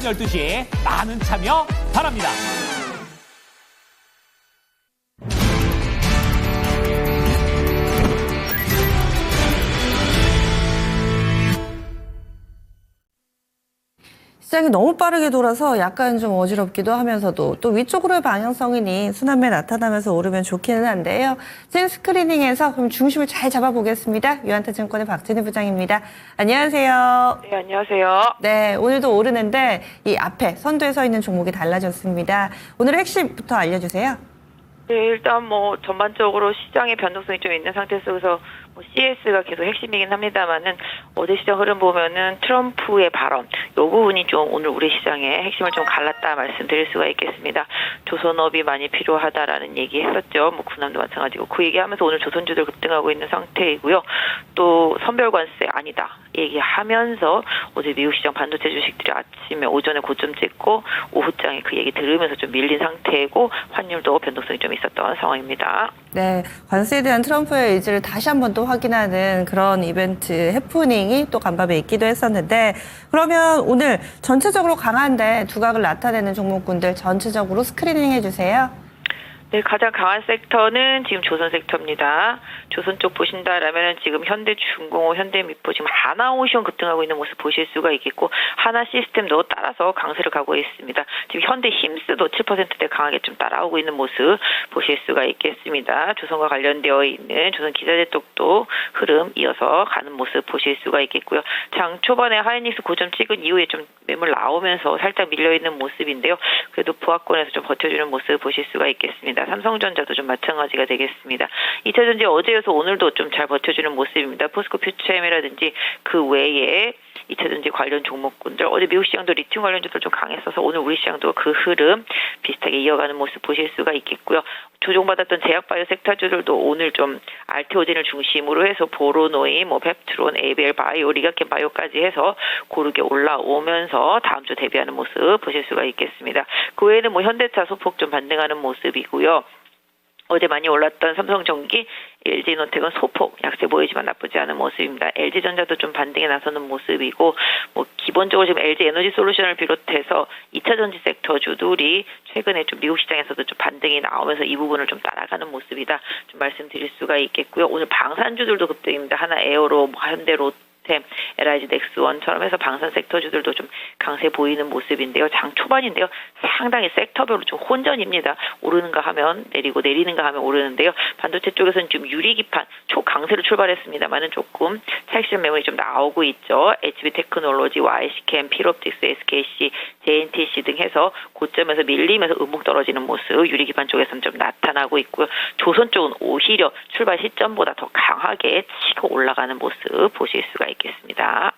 12시 많은 참여 바랍니다. 시장이 너무 빠르게 돌아서 약간 좀 어지럽기도 하면서도 또 위쪽으로의 방향성이니 순환매 나타나면서 오르면 좋기는 한데요. 지금 스크리닝에서 그럼 중심을 잘 잡아보겠습니다. 유한타증권의 박진희 부장입니다. 안녕하세요. 네, 안녕하세요. 네, 오늘도 오르는데 이 앞에 선두에 서 있는 종목이 달라졌습니다. 오늘 핵심부터 알려주세요. 네, 일단 전반적으로 시장의 변동성이 좀 있는 상태 속에서 CS가 계속 핵심이긴 합니다만은 어제 시장 흐름 보면은 트럼프의 발언, 이 부분이 좀 오늘 우리 시장의 핵심을 좀 갈랐다 말씀드릴 수가 있겠습니다. 조선업이 많이 필요하다라는 얘기 했었죠. 군함도 마찬가지고 그 얘기하면서 오늘 조선주들 급등하고 있는 상태이고요. 또 선별관세 아니다 얘기하면서 어제 미국 시장 반도체 주식들이 아침에 오전에 고점 찍고 오후장에 그 얘기 들으면서 좀 밀린 상태이고 환율도 변동성이 좀 있었던 상황입니다. 네, 관세에 대한 트럼프의 의지를 다시 한 번 또 확인하는 그런 이벤트 해프닝이 또 간밤에 있기도 했었는데, 그러면 오늘 전체적으로 강한데 두각을 나타내는 종목군들 전체적으로 스크리닝 해주세요. 네, 가장 강한 섹터는 지금 조선 섹터입니다. 조선 쪽 보신다라면은 지금 현대중공업, 현대미포, 지금 하나오션 급등하고 있는 모습 보실 수가 있겠고, 하나시스템도 따라서 강세를 가고 있습니다. 지금 현대힘스도 7%대 강하게 좀 따라오고 있는 모습 보실 수가 있겠습니다. 조선과 관련되어 있는 조선기자재 쪽도 흐름 이어서 가는 모습 보실 수가 있겠고요. 장 초반에 하이닉스 고점 찍은 이후에 좀 매물 나오면서 살짝 밀려있는 모습인데요. 그래도 부하권에서 좀 버텨주는 모습 보실 수가 있겠습니다. 삼성전자도 좀 마찬가지가 되겠습니다. 2차전지 어제여서 오늘도 좀 잘 버텨주는 모습입니다. 포스코 퓨처엠이라든지 그 외에 2차전지 관련 종목군들, 어제 미국 시장도 리튬 관련주들 좀 강했어서 오늘 우리 시장도 그 흐름 비슷하게 이어가는 모습 보실 수가 있겠고요. 조정받았던 제약바이오 섹터주들도 오늘 좀 알테오젠을 중심으로 해서 보로노인, 펩트론, ABL 바이오, 리가켄 바이오까지 해서 고르게 올라오면서 다음 주 대비하는 모습 보실 수가 있겠습니다. 그 외에는 현대차 소폭 좀 반등하는 모습이고요. 어제 많이 올랐던 삼성전기, LG노텍은 소폭 약세 보이지만 나쁘지 않은 모습입니다. LG전자도 좀 반등에 나서는 모습이고, 기본적으로 지금 LG에너지솔루션을 비롯해서 2차전지 섹터주들이 최근에 좀 미국 시장에서도 좀 반등이 나오면서 이 부분을 좀 따라가는 모습이다 좀 말씀드릴 수가 있겠고요. 오늘 방산주들도 급등입니다. 하나 에어로, 현대로 LIG 넥스원처럼 해서 방산 섹터주들도 좀 강세 보이는 모습인데요. 장 초반인데요. 상당히 섹터별로 좀 혼전입니다. 오르는가 하면 내리고 내리는가 하면 오르는데요. 반도체 쪽에서는 좀 유리기판 초강세로 출발했습니다만은 조금 차익실현 매물이 좀 나오고 있죠. HB테크놀로지, YC캠, 필옵틱스, SKC, JNTC 등 해서 고점에서 밀리면서 음봉 떨어지는 모습 유리기판 쪽에서는 좀 나타나고 있고요. 조선 쪽은 오히려 출발 시점보다 더 강하게 치고 올라가는 모습 보실 수가 있겠습니다.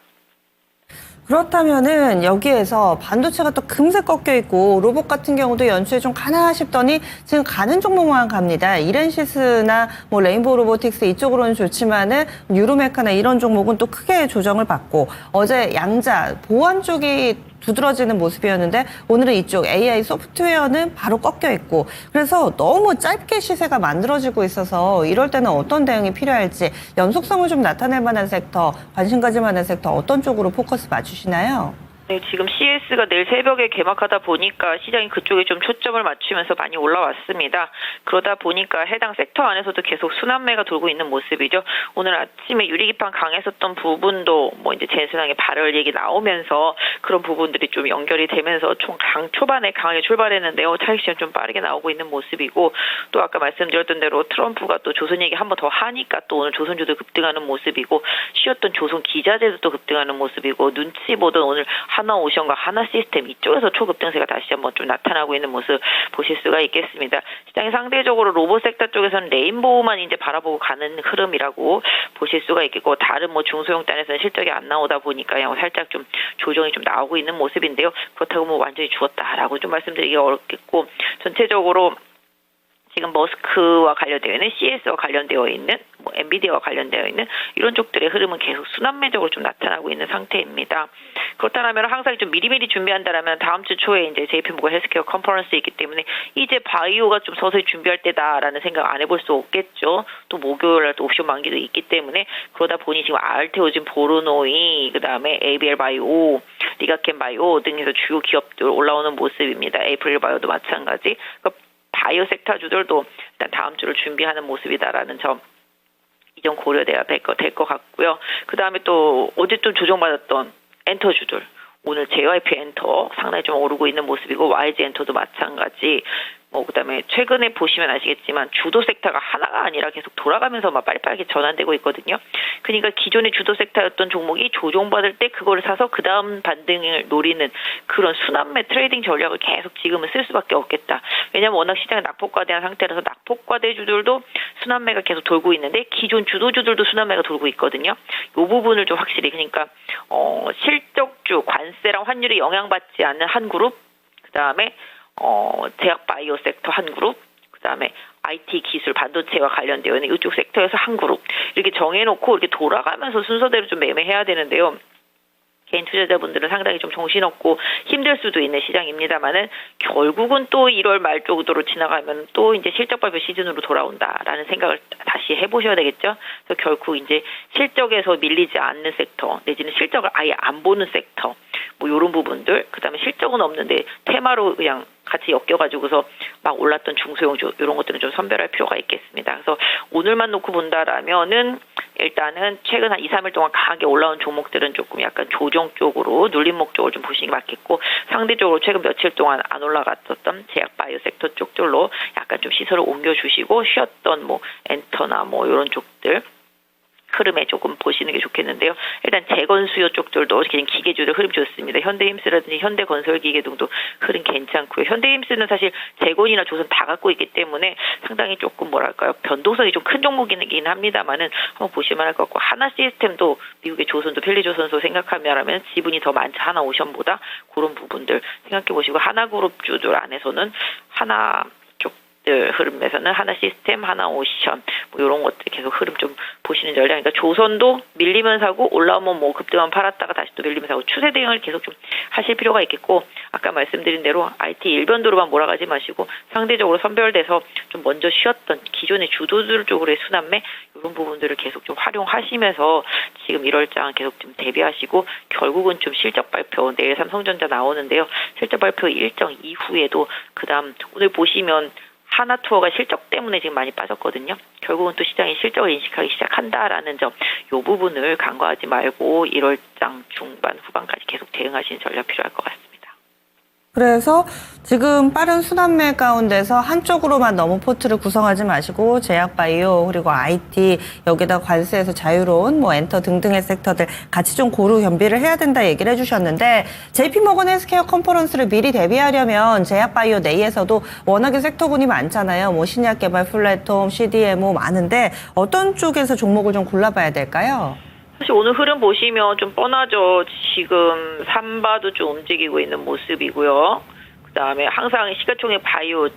그렇다면은 여기에서 반도체가 또 금세 꺾여 있고 로봇 같은 경우도 연초에 좀 가나 싶더니 지금 가는 종목만 갑니다. 이렌시스나 레인보우 로보틱스 이쪽으로는 좋지만은 유로메카나 이런 종목은 또 크게 조정을 받고, 어제 양자 보안 쪽이 두드러지는 모습이었는데 오늘은 이쪽 AI 소프트웨어는 바로 꺾여 있고, 그래서 너무 짧게 시세가 만들어지고 있어서 이럴 때는 어떤 대응이 필요할지, 연속성을 좀 나타낼 만한 섹터, 관심 가질 만한 섹터 어떤 쪽으로 포커스 맞추시나요? 네, 지금 CS가 내일 새벽에 개막하다 보니까 시장이 그쪽에 좀 초점을 맞추면서 많이 올라왔습니다. 그러다 보니까 해당 섹터 안에서도 계속 순환매가 돌고 있는 모습이죠. 오늘 아침에 유리기판 강했었던 부분도 이제 제순항의 발열 얘기 나오면서 그런 부분들이 좀 연결이 되면서 총 강 초반에 강하게 출발했는데요. 차익실현 좀 빠르게 나오고 있는 모습이고, 또 아까 말씀드렸던 대로 트럼프가 또 조선 얘기 한 번 더 하니까 또 오늘 조선주도 급등하는 모습이고, 쉬었던 조선 기자재도 또 급등하는 모습이고, 눈치 보던 오늘 하나오션과 하나시스템 이쪽에서 초급등세가 다시 한번 좀 나타나고 있는 모습 보실 수가 있겠습니다. 시장이 상대적으로 로봇 섹터 쪽에서는 레인보우만 이제 바라보고 가는 흐름이라고 보실 수가 있겠고, 다른 중소형 단에서는 실적이 안 나오다 보니까 살짝 좀 조정이 좀 나오고 있는 모습인데요. 그렇다고 완전히 죽었다라고 좀 말씀드리기가 어렵겠고, 전체적으로 지금 머스크와 관련되어 있는, CS와 관련되어 있는, 엔비디아와 관련되어 있는 이런 쪽들의 흐름은 계속 순환매적으로 좀 나타나고 있는 상태입니다. 그렇다면 항상 좀 미리미리 준비한다라면 다음 주 초에 이제 JP모건 헬스케어 컨퍼런스 있기 때문에 이제 바이오가 좀 서서히 준비할 때다라는 생각 안 해볼 수 없겠죠. 또 목요일날 또 옵션 만기도 있기 때문에, 그러다 보니 지금 알테오진, 보르노이, 그 다음에 ABL 바이오 리가켄 바이오 등에서 주요 기업들 올라오는 모습입니다. 에이프릴 바이오도 마찬가지. 그러니까 바이오 섹터주들도 일단 다음 주를 준비하는 모습이다라는 점. 이점 고려돼야 될 것 같고요. 그 다음에 또 어제 좀 조정받았던 엔터주들. 오늘 JYP 엔터 상당히 좀 오르고 있는 모습이고 YG 엔터도 마찬가지. 그다음에 최근에 보시면 아시겠지만 주도 섹터가 하나가 아니라 계속 돌아가면서 막 빨리빨리 전환되고 있거든요. 그러니까 기존의 주도 섹터였던 종목이 조정받을 때 그거를 사서 그 다음 반등을 노리는 그런 순환매 트레이딩 전략을 계속 지금은 쓸 수밖에 없겠다. 왜냐하면 워낙 시장이 낙폭과대한 상태라서 낙폭과대주들도 순환매가 계속 돌고 있는데 기존 주도주들도 순환매가 돌고 있거든요. 이 부분을 좀 확실히 그러니까 실적주, 관세랑 환율에 영향받지 않는 한 그룹, 그 다음에 제약 바이오 섹터 한 그룹, 그 다음에 IT 기술 반도체와 관련되어 있는 이쪽 섹터에서 한 그룹 이렇게 정해놓고 이렇게 돌아가면서 순서대로 좀 매매해야 되는데요. 개인 투자자분들은 상당히 좀 정신없고 힘들 수도 있는 시장입니다만은 결국은 또 1월 말 쪽으로 지나가면 또 이제 실적 발표 시즌으로 돌아온다라는 생각을 다시 해보셔야 되겠죠. 그래서 결국 이제 실적에서 밀리지 않는 섹터 내지는 실적을 아예 안 보는 섹터 이런 부분들 그다음에 실적은 없는데 테마로 그냥 같이 엮여가지고서 막 올랐던 중소형주 이런 것들은 좀 선별할 필요가 있겠습니다. 그래서 오늘만 놓고 본다라면은 일단은 최근 한 2, 3일 동안 강하게 올라온 종목들은 조금 약간 조정 쪽으로 눌림목 쪽을 좀 보시는 게 맞겠고 상대적으로 최근 며칠 동안 안 올라갔었던 제약 바이오 섹터 쪽들로 약간 좀 시설을 옮겨주시고 쉬었던 엔터나 이런 쪽들 흐름에 조금 보시는 게 좋겠는데요. 일단 재건 수요 쪽들도 그냥 기계주들 흐름 좋습니다. 현대힘스라든지 현대건설기계 등도 흐름 괜찮고요. 현대힘스는 사실 재건이나 조선 다 갖고 있기 때문에 상당히 조금 변동성이 좀 큰 종목이긴 합니다만은 한번 보시면 할 것 같고 하나 시스템도 미국의 조선도 펠리조선소 생각하면 지분이 더 많지 하나오션보다 그런 부분들 생각해 보시고 하나그룹주들 안에서는 하나 흐름에서는 하나 시스템, 하나 오션 이런 것들 계속 흐름 좀 보시는 전략이니까 조선도 밀리면 사고 올라오면 급등하면 팔았다가 다시 또 밀리면 사고 추세 대응을 계속 좀 하실 필요가 있겠고 아까 말씀드린 대로 IT 일변도로만 몰아가지 마시고 상대적으로 선별돼서 좀 먼저 쉬었던 기존의 주도들 쪽으로의 순환매 이런 부분들을 계속 좀 활용하시면서 지금 1월장 계속 좀 대비하시고 결국은 좀 실적 발표 내일 삼성전자 나오는데요. 실적 발표 일정 이후에도 그다음 오늘 보시면 하나투어가 실적 때문에 지금 많이 빠졌거든요. 결국은 또 시장이 실적을 인식하기 시작한다라는 점, 이 부분을 간과하지 말고 1월장 중반, 후반까지 계속 대응하시는 전략 필요할 것 같습니다. 그래서 지금 빠른 순환매 가운데서 한쪽으로만 너무 포트를 구성하지 마시고 제약 바이오 그리고 IT 여기다 관세에서 자유로운 엔터 등등의 섹터들 같이 좀 고루 겸비를 해야 된다 얘기를 해주셨는데 JP모건 헬스케어 컨퍼런스를 미리 대비하려면 제약 바이오 내에서도 워낙에 섹터군이 많잖아요. 신약 개발 플랫폼, CDMO 많은데 어떤 쪽에서 종목을 좀 골라봐야 될까요? 사실 오늘 흐름 보시면 좀 뻔하죠. 지금 삼바도 좀 움직이고 있는 모습이고요. 그다음에 항상 시가총액 바이오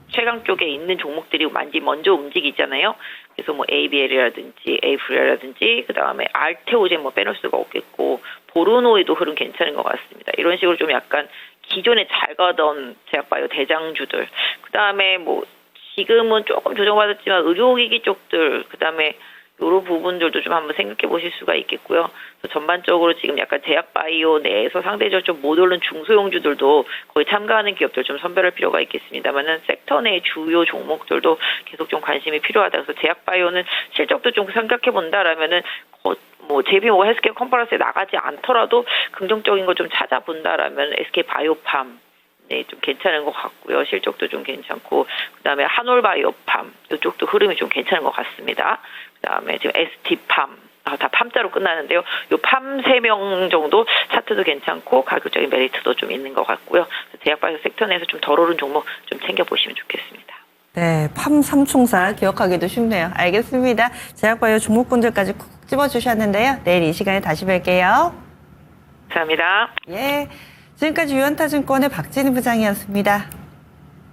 최강 쪽에 있는 종목들이 먼저 움직이잖아요. 그래서 ABL이라든지 에이프릴이라든지 그다음에 알테오젠 빼놓을 수가 없겠고 보르노이도 흐름 괜찮은 것 같습니다. 이런 식으로 좀 약간 기존에 잘 가던 제약바이오 대장주들 그다음에 지금은 조금 조정받았지만 의료기기 쪽들 그다음에 이런 부분들도 좀 한번 생각해 보실 수가 있겠고요. 전반적으로 지금 약간 제약바이오 내에서 상대적으로 좀 못 오른 중소형주들도 거의 참가하는 기업들 좀 선별할 필요가 있겠습니다만은 섹터 내 주요 종목들도 계속 좀 관심이 필요하다. 그래서 제약바이오는 실적도 좀 생각해 본다라면은 JP모건 헬스케어 컨퍼런스에 나가지 않더라도 긍정적인 거 좀 찾아본다라면 SK바이오팜 좀 괜찮은 것 같고요. 실적도 좀 괜찮고 그다음에 한올바이오팜 이쪽도 흐름이 좀 괜찮은 것 같습니다. 그다음에 지금 ST팜 다 팜자로 끝나는데요. 요 팜 3명 정도 차트도 괜찮고 가격적인 메리트도 좀 있는 것 같고요. 제약바이오 섹터 내에서 좀 덜 오른 종목 좀 챙겨보시면 좋겠습니다. 네, 팜 삼총사 기억하기도 쉽네요. 알겠습니다. 제약바이오 종목군들까지 콕 집어주셨는데요. 내일 이 시간에 다시 뵐게요. 감사합니다. 지금까지 유연타증권의 박진희 부장이었습니다.